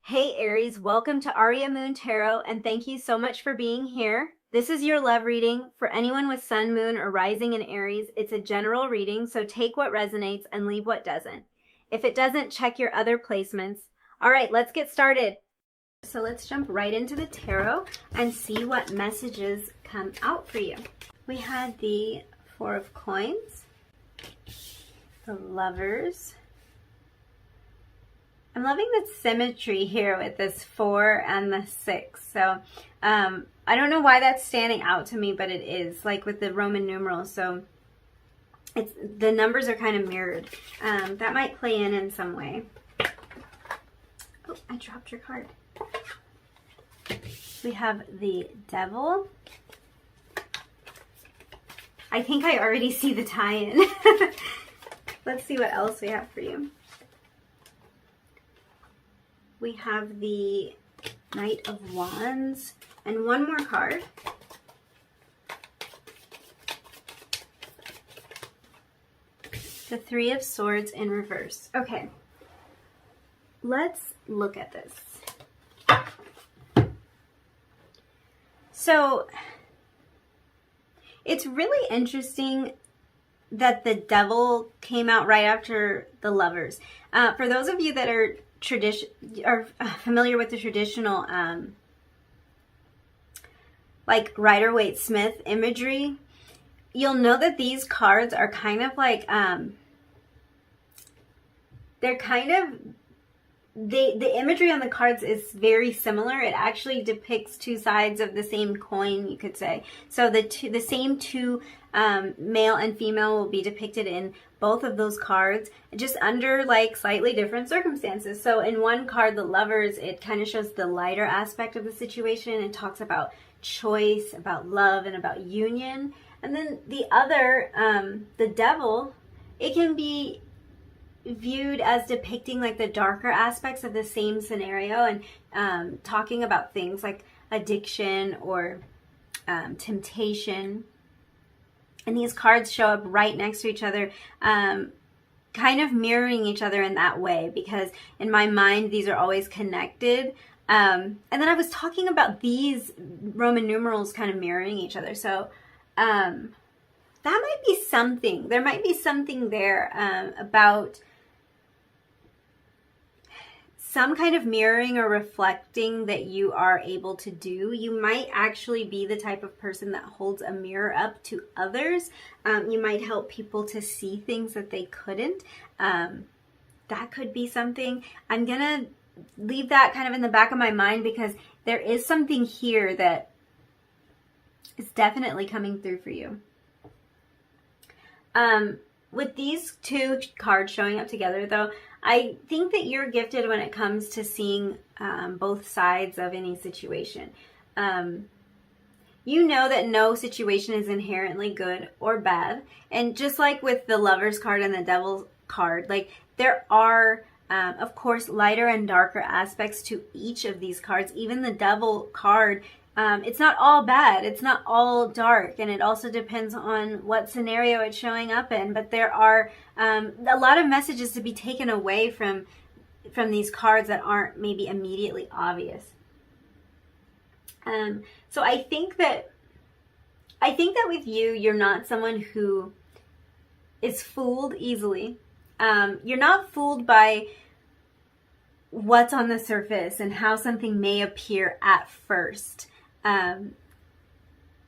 Hey Aries, welcome to Aria Moon Tarot, and thank you so much for being here. This is your love reading for anyone with sun, moon, or rising in Aries. It's a general reading, so take what resonates and leave what doesn't. If it doesn't, check your other placements. All right, let's get started. So let's jump right into the tarot and see what messages come out for you. We had the Four of Coins, the Lovers. I'm loving the symmetry here with this 4 and the 6. So I don't know why that's standing out to me, but it is, like with the Roman numerals. So it's the numbers are kind of mirrored. That might play in some way. Oh, I dropped your card. We have the Devil. I think I already see the tie-in. Let's see what else we have for you. We have the Knight of Wands and one more card. The Three of Swords in reverse. Okay, let's look at this. So it's really interesting that the Devil came out right after the Lovers. For those of you that are familiar with the traditional like Rider-Waite-Smith imagery, you'll know that these cards are kind of like they're kind of the imagery on the cards is very similar. It actually depicts two sides of the same coin, you could say. So the same two male and female will be depicted in both of those cards, just under like slightly different circumstances. So in one card, the Lovers, it kind of shows the lighter aspect of the situation and talks about choice, about love, and about union. And then the other, the Devil, it can be viewed as depicting like the darker aspects of the same scenario and talking about things like addiction or temptation. And these cards show up right next to each other, kind of mirroring each other in that way, because in my mind, these are always connected. And then I was talking about these Roman numerals kind of mirroring each other. So that might be something. There might be something there about some kind of mirroring or reflecting that you are able to do. You might actually be the type of person that holds a mirror up to others. You might help people to see things that they couldn't. That could be something. I'm gonna leave that kind of in the back of my mind because there is something here that is definitely coming through for you. With these two cards showing up together, though, I think that you're gifted when it comes to seeing both sides of any situation. You know that no situation is inherently good or bad. And just like with the Lovers card and the Devil card, like there are, of course, lighter and darker aspects to each of these cards. Even the Devil card, it's not all bad. It's not all dark. And it also depends on what scenario it's showing up in. But there are a lot of messages to be taken away from these cards that aren't maybe immediately obvious. So I think that with you, you're not someone who is fooled easily. You're not fooled by what's on the surface and how something may appear at first.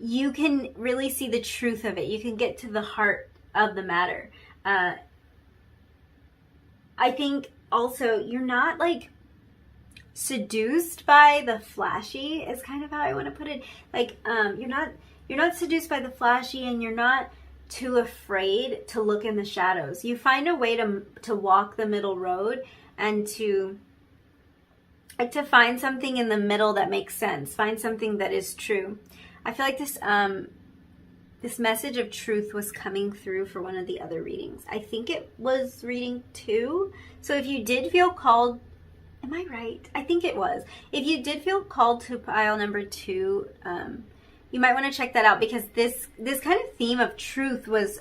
You can really see the truth of it. You can get to the heart of the matter. I think also you're not like seduced by the flashy is kind of how I want to put it. Like you're not seduced by the flashy, and you're not too afraid to look in the shadows. You find a way to walk the middle road and to find something in the middle that makes sense. Find something that is true. I feel like this message of truth was coming through for one of the other readings. I think it was reading 2. So if you did feel called, am I right? I think it was. If you did feel called to pile number 2, you might want to check that out, because this kind of theme of truth was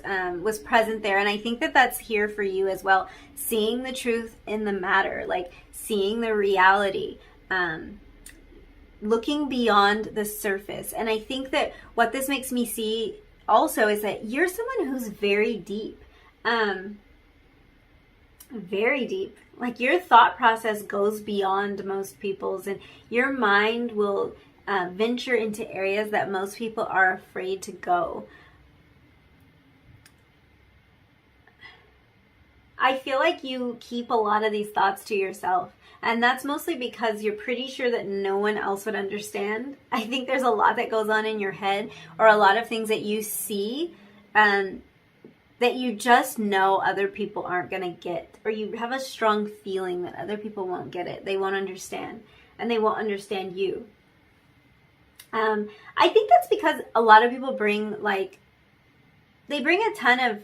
present there, and I think that that's here for you as well. Seeing the truth in the matter, like seeing the reality, looking beyond the surface. And I think that what this makes me see also is that you're someone who's very deep, very deep. Like your thought process goes beyond most people's, and your mind will venture into areas that most people are afraid to go. I feel like you keep a lot of these thoughts to yourself, and that's mostly because you're pretty sure that no one else would understand. I think there's a lot that goes on in your head, or a lot of things that you see that you just know other people aren't going to get, or you have a strong feeling that other people won't get it. They won't understand, and they won't understand you. I think that's because a lot of people bring a ton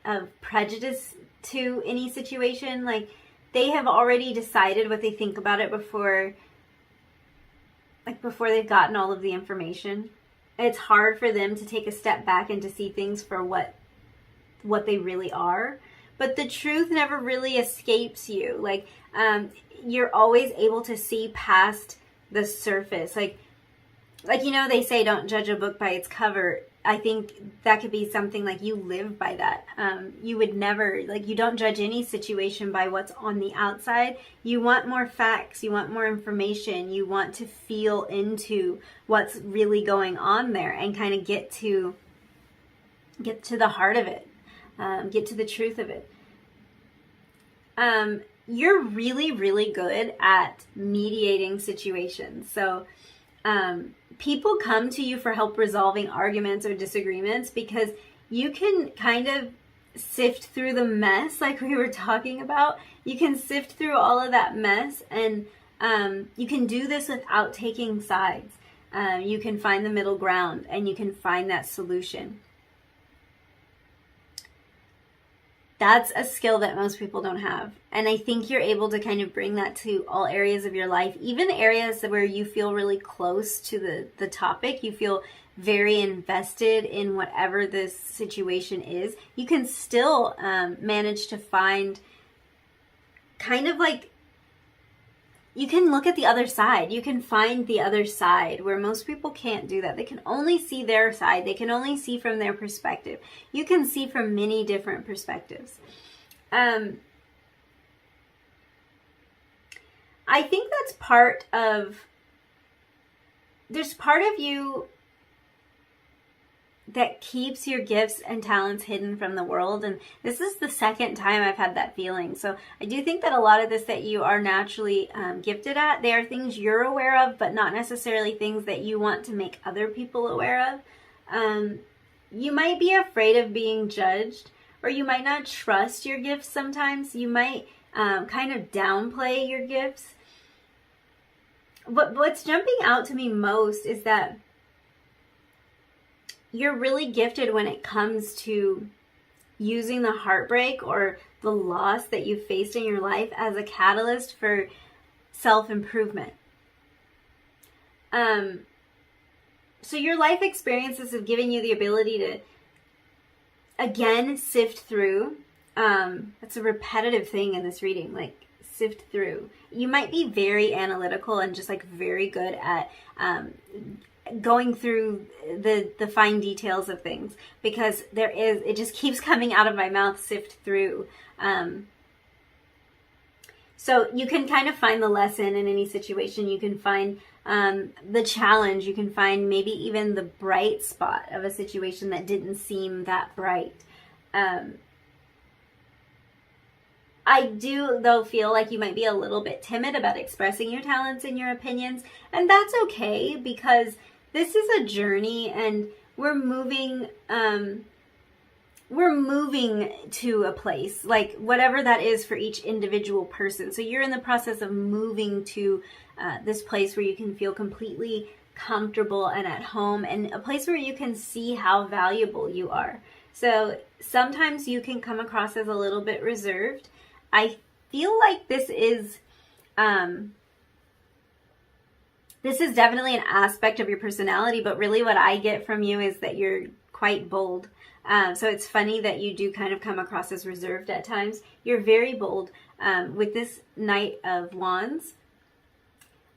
of prejudice to any situation. Like they have already decided what they think about it before they've gotten all of the information. It's hard for them to take a step back and to see things for what they really are. But the truth never really escapes you. Like you're always able to see past the surface. Like they say, don't judge a book by its cover. I think that could be something like you live by that. You would never, you don't judge any situation by what's on the outside. You want more facts. You want more information. You want to feel into what's really going on there and kind of get to the heart of it. Get to the truth of it. You're really, really good at mediating situations. So, people come to you for help resolving arguments or disagreements because you can kind of sift through the mess like we were talking about. You can sift through all of that mess, and you can do this without taking sides. You can find the middle ground, and you can find that solution. That's a skill that most people don't have. And I think you're able to kind of bring that to all areas of your life, even areas where you feel really close to the topic. You feel very invested in whatever this situation is. You can still manage to find kind of you can look at the other side. You can find the other side where most people can't do that. They can only see their side. They can only see from their perspective. You can see from many different perspectives. I think that's there's part of you that keeps your gifts and talents hidden from the world. And this is the second time I've had that feeling. So I do think that a lot of this that you are naturally gifted at, they are things you're aware of, but not necessarily things that you want to make other people aware of. You might be afraid of being judged, or you might not trust your gifts sometimes. You might kind of downplay your gifts. But what's jumping out to me most is that you're really gifted when it comes to using the heartbreak or the loss that you faced in your life as a catalyst for self-improvement. So your life experiences have given you the ability to, again, sift through. It's a repetitive thing in this reading, sift through. You might be very analytical and just very good at going through the fine details of things, because it just keeps coming out of my mouth, sift through. So you can kind of find the lesson in any situation. You can find the challenge. You can find maybe even the bright spot of a situation that didn't seem that bright. I do, though, feel like you might be a little bit timid about expressing your talents and your opinions, and that's okay, because this is a journey, and we're moving to a place, whatever that is for each individual person. So you're in the process of moving to this place where you can feel completely comfortable and at home, and a place where you can see how valuable you are. So sometimes you can come across as a little bit reserved. I feel like this is This is definitely an aspect of your personality, but really what I get from you is that you're quite bold. So it's funny that you do kind of come across as reserved at times. You're very bold. With this Knight of Wands,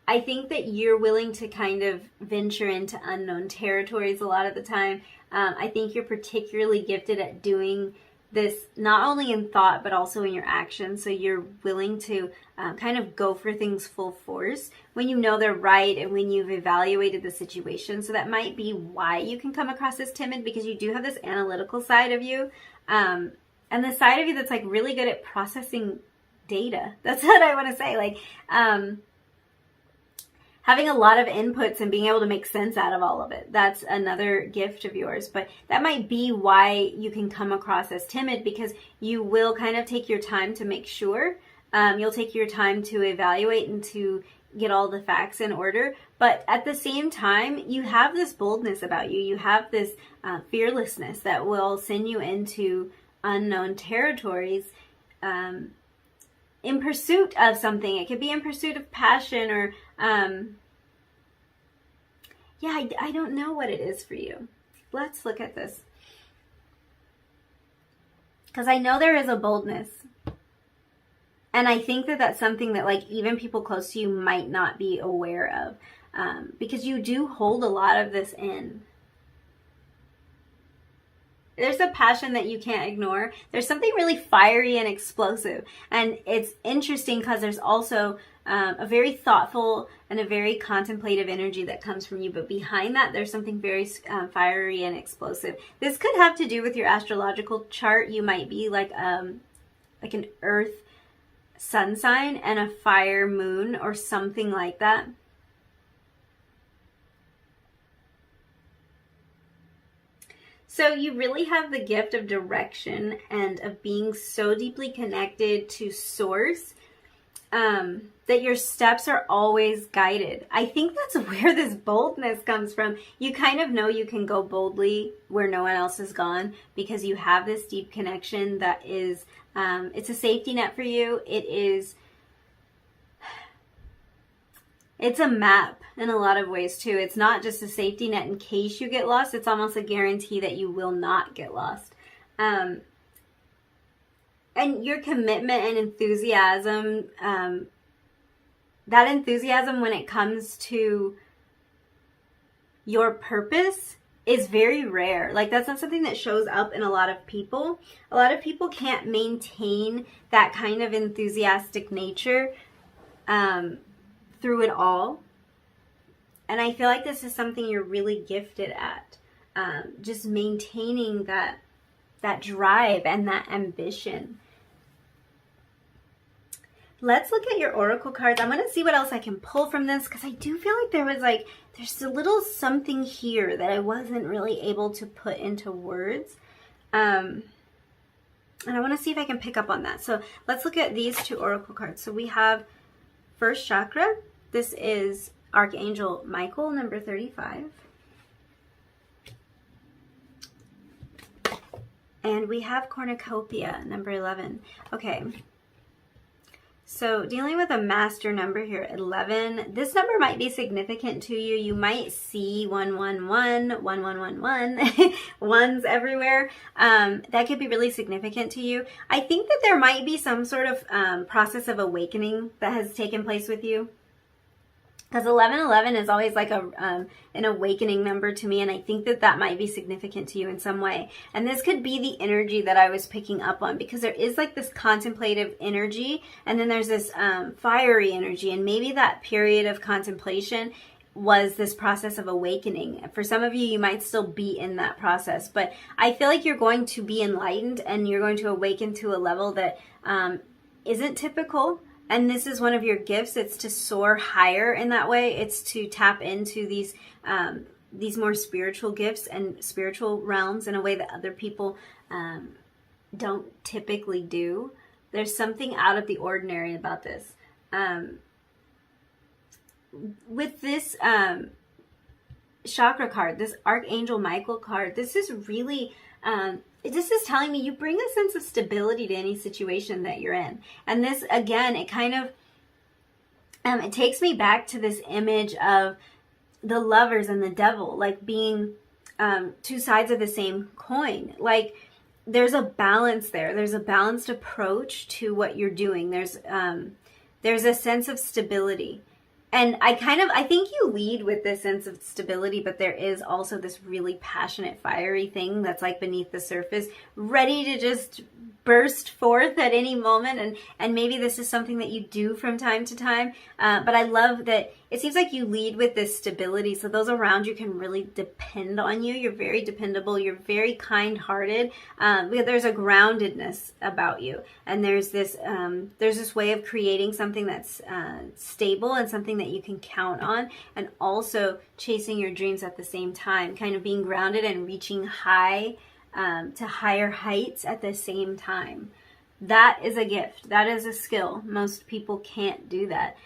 I think that you're willing to kind of venture into unknown territories a lot of the time. I think you're particularly gifted at doing this not only in thought but also in your actions. So you're willing to kind of go for things full force when you know they're right and when you've evaluated the situation. So that might be why you can come across as timid, because you do have this analytical side of you, and the side of you that's like really good at processing data. That's what I want to say. Like having a lot of inputs and being able to make sense out of all of it. That's another gift of yours. But that might be why you can come across as timid, because you will kind of take your time to make sure. You'll take your time to evaluate and to get all the facts in order. But at the same time, you have this boldness about you. You have this fearlessness that will send you into unknown territories in pursuit of something. It could be in pursuit of passion or I don't know what it is for you. Let's look at this, because I know there is a boldness, and I think that that's something that like even people close to you might not be aware of, because you do hold a lot of this in. There's a passion that you can't ignore. There's something really fiery and explosive. And it's interesting because there's also a very thoughtful and a very contemplative energy that comes from you. But behind that, there's something very fiery and explosive. This could have to do with your astrological chart. You might be like an earth sun sign and a fire moon or something like that. So you really have the gift of direction and of being so deeply connected to source that your steps are always guided. I think that's where this boldness comes from. You kind of know you can go boldly where no one else has gone because you have this deep connection that is, it's a safety net for you. It's a map in a lot of ways too. It's not just a safety net in case you get lost. It's almost a guarantee that you will not get lost. And your commitment and enthusiasm, that enthusiasm when it comes to your purpose is very rare. Like that's not something that shows up in a lot of people. A lot of people can't maintain that kind of enthusiastic nature through it all. And I feel like this is something you're really gifted at, just maintaining that drive and that ambition. Let's look at your oracle cards. I'm going to see what else I can pull from this, because I do feel like there's a little something here that I wasn't really able to put into words. And I want to see if I can pick up on that. So let's look at these two oracle cards. So we have first chakra. This is Archangel Michael, number 35. And we have Cornucopia, number 11. Okay. So dealing with a master number here, 11. This number might be significant to you. You might see 111, 1111, ones everywhere. That could be really significant to you. I think that there might be some sort of process of awakening that has taken place with you. Because 1111 is always like an awakening number to me, and I think that that might be significant to you in some way. And this could be the energy that I was picking up on, because there is like this contemplative energy, and then there's this fiery energy, and maybe that period of contemplation was this process of awakening. For some of you, you might still be in that process, but I feel like you're going to be enlightened, and you're going to awaken to a level that isn't typical. And this is one of your gifts. It's to soar higher in that way. It's to tap into these more spiritual gifts and spiritual realms in a way that other people don't typically do. There's something out of the ordinary about this. With this chakra card, this Archangel Michael card, this is really... this is telling me you bring a sense of stability to any situation that you're in. And this, again, it kind of it takes me back to this image of the lovers and the devil, like being two sides of the same coin. Like there's a balance there. There's a balanced approach to what you're doing. There's a sense of stability. And I think you lead with this sense of stability, but there is also this really passionate, fiery thing that's like beneath the surface, ready to just burst forth at any moment. And maybe this is something that you do from time to time. But I love that it seems like you lead with this stability. So those around you can really depend on you. You're very dependable. You're very kind-hearted. There's a groundedness about you. And there's this way of creating something that's stable and something that you can count on, and also chasing your dreams at the same time, kind of being grounded and reaching high to higher heights at the same time. That is a gift. That is a skill. Most people can't do that.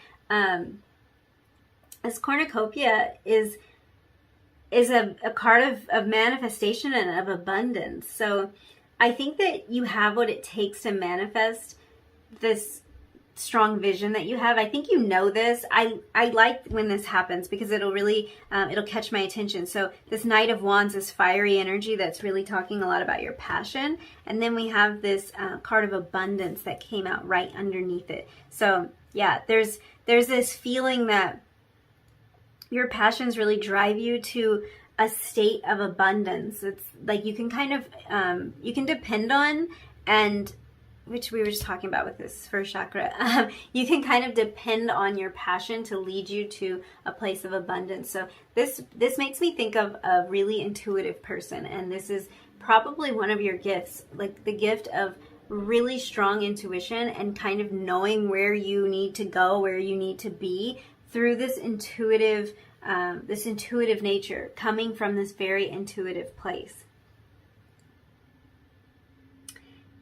This cornucopia is a card of manifestation and of abundance. So I think that you have what it takes to manifest this strong vision that you have. I think you know this. I like when this happens because it'll really it'll catch my attention. So this Knight of Wands, this fiery energy that's really talking a lot about your passion, and then we have this card of abundance that came out right underneath it. So yeah, there's this feeling that your passions really drive you to a state of abundance. It's like you can kind of you can depend on, and which we were just talking about with this first chakra, you can kind of depend on your passion to lead you to a place of abundance. So this makes me think of a really intuitive person, and this is probably one of your gifts, like the gift of really strong intuition and kind of knowing where you need to go, where you need to be through this intuitive nature, coming from this very intuitive place.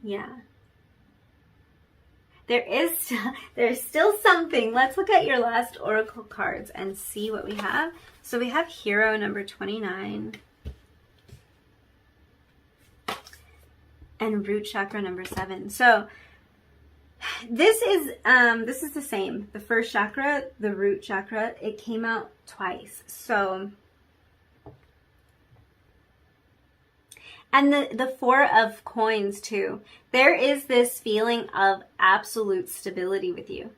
Yeah. There's still something. Let's look at your last oracle cards and see what we have. So we have Hero number 29 and Root Chakra number 7. So this is the same. The first chakra, the Root Chakra, it came out twice. So and the Four of Coins too. There is this feeling of absolute stability with you.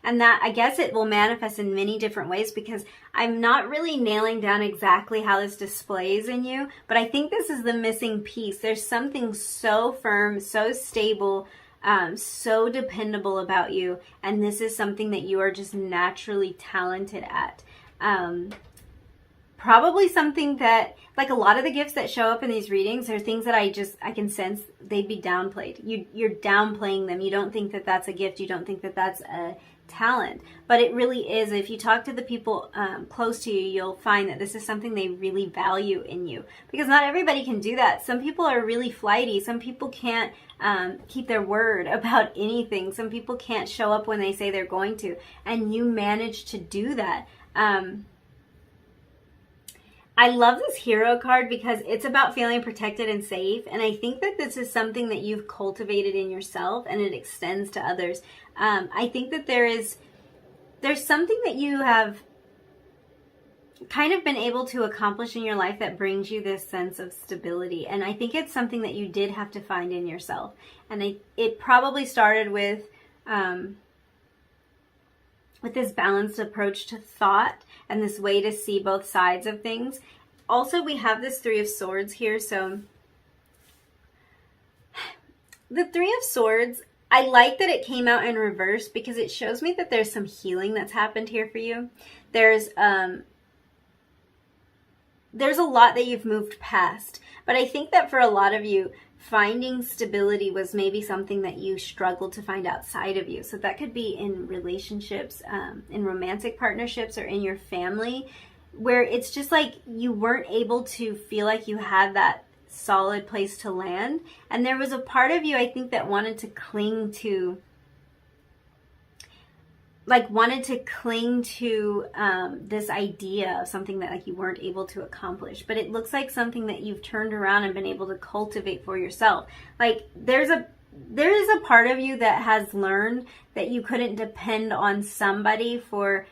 And that, I guess it will manifest in many different ways because I'm not really nailing down exactly how this displays in you, but I think this is the missing piece. There's something so firm, so stable, so dependable about you, and this is something that you are just naturally talented at. Probably something that, like a lot of the gifts that show up in these readings are things that I can sense they'd be downplayed. You're downplaying them. You don't think that that's a gift. You don't think that that's a talent. But it really is. If you talk to the people close to you, you'll find that this is something they really value in you. Because not everybody can do that. Some people are really flighty. Some people can't keep their word about anything. Some people can't show up when they say they're going to. And you manage to do that. I love this Hero card because it's about feeling protected and safe. And I think that this is something that you've cultivated in yourself and it extends to others. I think that there's something that you have kind of been able to accomplish in your life that brings you this sense of stability. And I think it's something that you did have to find in yourself. And it probably started with this balanced approach to thought and this way to see both sides of things. Also, we have this Three of Swords here. So the Three of Swords, I like that it came out in reverse because it shows me that there's some healing that's happened here for you. There's a lot that you've moved past. But I think that for a lot of you, finding stability was maybe something that you struggled to find outside of you. So that could be in relationships, in romantic partnerships, or in your family, where it's just like you weren't able to feel like you had that solid place to land. And there was a part of you, I think, that wanted to cling to this idea of something that like you weren't able to accomplish. But it looks like something that you've turned around and been able to cultivate for yourself. Like there's there is a part of you that has learned that you couldn't depend on somebody for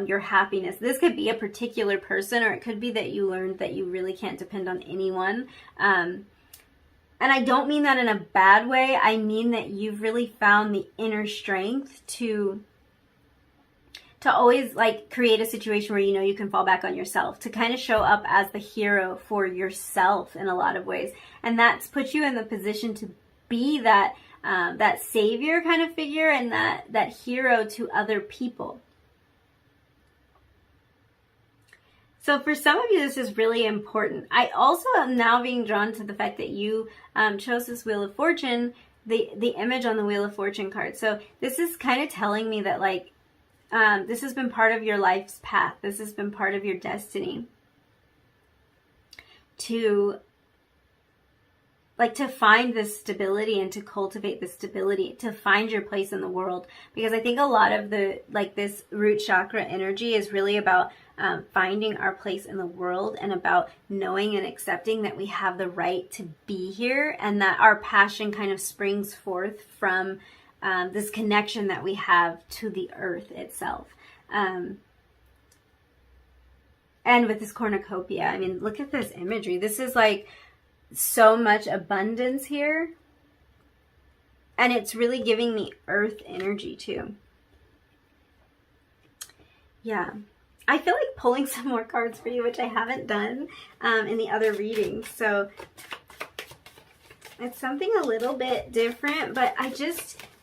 your happiness. This could be a particular person, or it could be that you learned that you really can't depend on anyone. And I don't mean that in a bad way. I mean that you've really found the inner strength to always like create a situation where you know you can fall back on yourself, to kind of show up as the hero for yourself in a lot of ways. And that's put you in the position to be that that savior kind of figure, and that hero to other people. So for some of you, this is really important. I also am now being drawn to the fact that you chose this Wheel of Fortune, the image on the Wheel of Fortune card. So this is kind of telling me that like this has been part of your life's path. This has been part of your destiny to find this stability and to cultivate this stability, to find your place in the world. Because I think a lot of this root chakra energy is really about finding our place in the world, and about knowing and accepting that we have the right to be here, and that our passion kind of springs forth from this connection that we have to the earth itself. And with this cornucopia, I mean, look at this imagery. This is like so much abundance here. And it's really giving me earth energy too. Yeah. I feel like pulling some more cards for you, which I haven't done in the other readings. So it's something a little bit different, but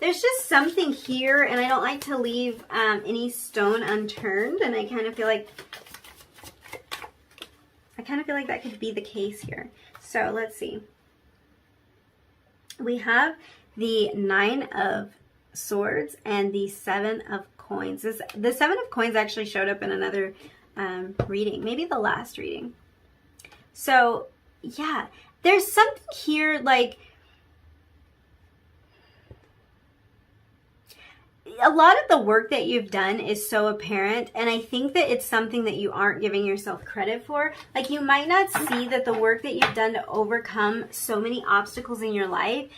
there's just something here, and I don't like to leave any stone unturned, and I kind of feel like that could be the case here. So let's see. We have the 9 of Swords and the 7 of Coins. The 7 of Coins actually showed up in another reading, maybe the last reading. So yeah, there's something here like a lot of the work that you've done is so apparent, and I think that it's something that you aren't giving yourself credit for. Like, you might not see that the work that you've done to overcome so many obstacles in your life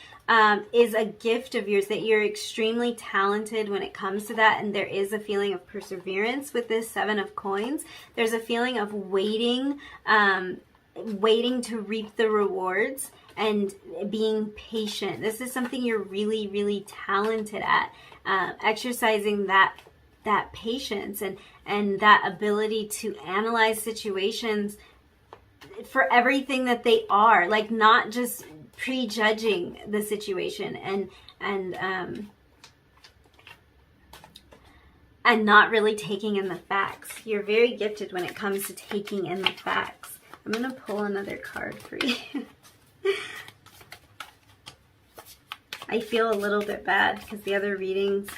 is a gift of yours, that you're extremely talented when it comes to that, and there is a feeling of perseverance with this 7 of Coins. There's a feeling of waiting to reap the rewards and being patient. This is something you're really, really talented at. Exercising that patience and that ability to analyze situations for everything that they are, like not just prejudging the situation and not really taking in the facts. You're very gifted when it comes to taking in the facts. I'm gonna pull another card for you. I feel a little bit bad because the other readings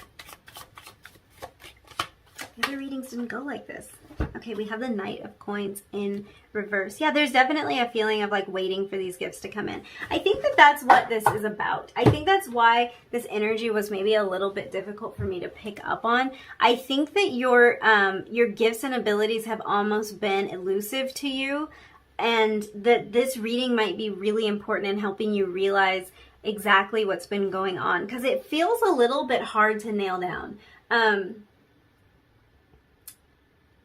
didn't go like this. Okay, we have the Knight of Coins in reverse. Yeah, there's definitely a feeling of like waiting for these gifts to come in. I think that that's what this is about. I think that's why this energy was maybe a little bit difficult for me to pick up on. I think that your gifts and abilities have almost been elusive to you, and that this reading might be really important in helping you realize exactly what's been going on, because it feels a little bit hard to nail down.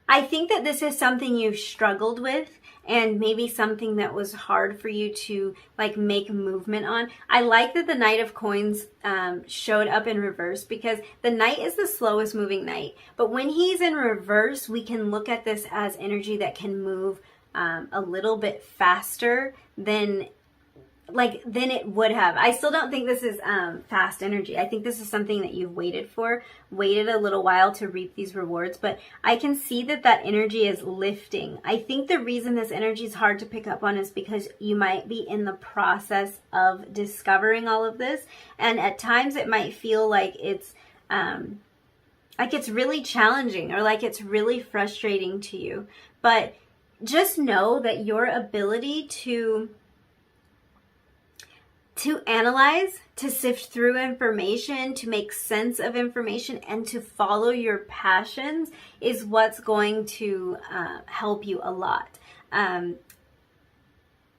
I think that this is something you've struggled with, and maybe something that was hard for you to like make movement on. I like that the Knight of Coins showed up in reverse, because the Knight is the slowest moving knight, but when he's in reverse, we can look at this as energy that can move a little bit faster than it would have. I still don't think this is fast energy. I think this is something that you've waited a little while to reap these rewards, but I can see that energy is lifting. I think the reason this energy is hard to pick up on is because you might be in the process of discovering all of this, and at times it might feel like it's really challenging, or like it's really frustrating to you. But just know that your ability to analyze, to sift through information, to make sense of information, and to follow your passions is what's going to help you a lot.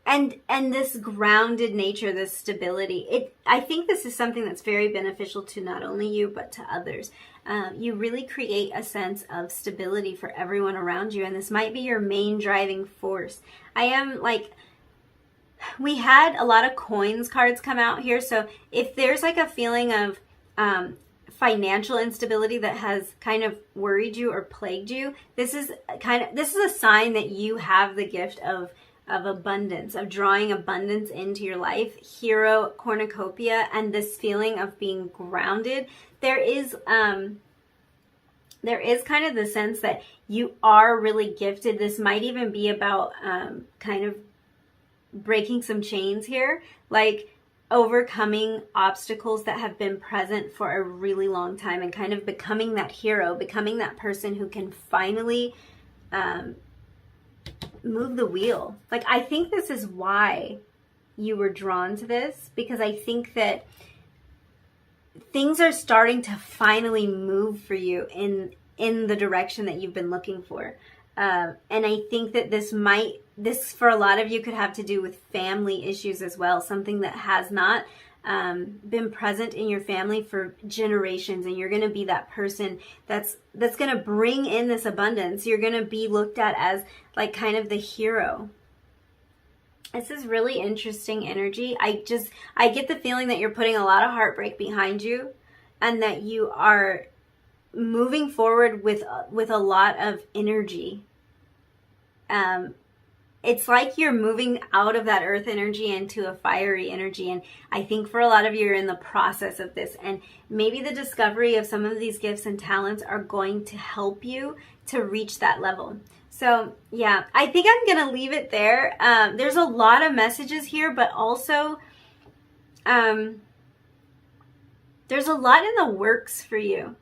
and this grounded nature, this stability. I think this is something that's very beneficial to not only you but to others. You really create a sense of stability for everyone around you, and this might be your main driving force. I am like, we had a lot of coins cards come out here, so if there's like a feeling of financial instability that has kind of worried you or plagued you, this is a sign that you have the gift of abundance, of drawing abundance into your life. Hero, cornucopia, and this feeling of being grounded. There is kind of the sense that you are really gifted. This might even be about kind of breaking some chains here, like overcoming obstacles that have been present for a really long time and kind of becoming that hero, becoming that person who can finally move the wheel. Like, I think this is why you were drawn to this, because I think that things are starting to finally move for you in the direction that you've been looking for. And I think that this for a lot of you could have to do with family issues as well, something that has not been present in your family for generations, and you're going to be that person that's going to bring in this abundance. You're going to be looked at as like kind of the hero. This is really interesting energy. I get the feeling that you're putting a lot of heartbreak behind you, and that you are moving forward with a lot of energy. It's like you're moving out of that earth energy into a fiery energy. And I think for a lot of you, you're in the process of this. And maybe the discovery of some of these gifts and talents are going to help you to reach that level. So yeah, I think I'm going to leave it there. There's a lot of messages here, but also there's a lot in the works for you.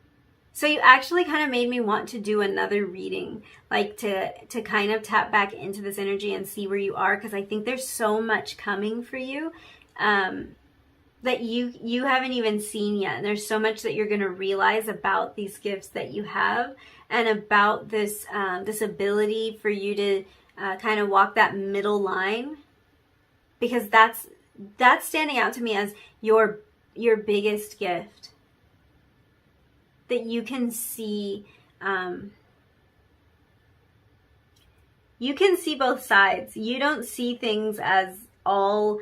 So you actually kind of made me want to do another reading, like to kind of tap back into this energy and see where you are, because I think there's so much coming for you that you haven't even seen yet. And there's so much that you're going to realize about these gifts that you have, and about this this ability for you to kind of walk that middle line, because that's standing out to me as your biggest gift. That you can see both sides. You don't see things as all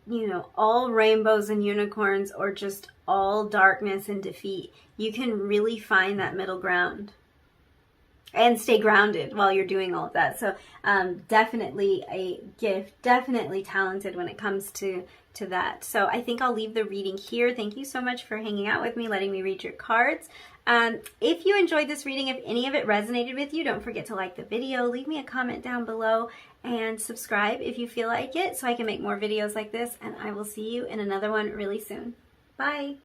rainbows and unicorns, or just all darkness and defeat. You can really find that middle ground and stay grounded while you're doing all of that. So definitely a gift, definitely talented when it comes to that. So I think I'll leave the reading here. Thank you so much for hanging out with me, letting me read your cards. If you enjoyed this reading, if any of it resonated with you, don't forget to like the video, leave me a comment down below, and subscribe if you feel like it, so I can make more videos like this. And I will see you in another one really soon. Bye.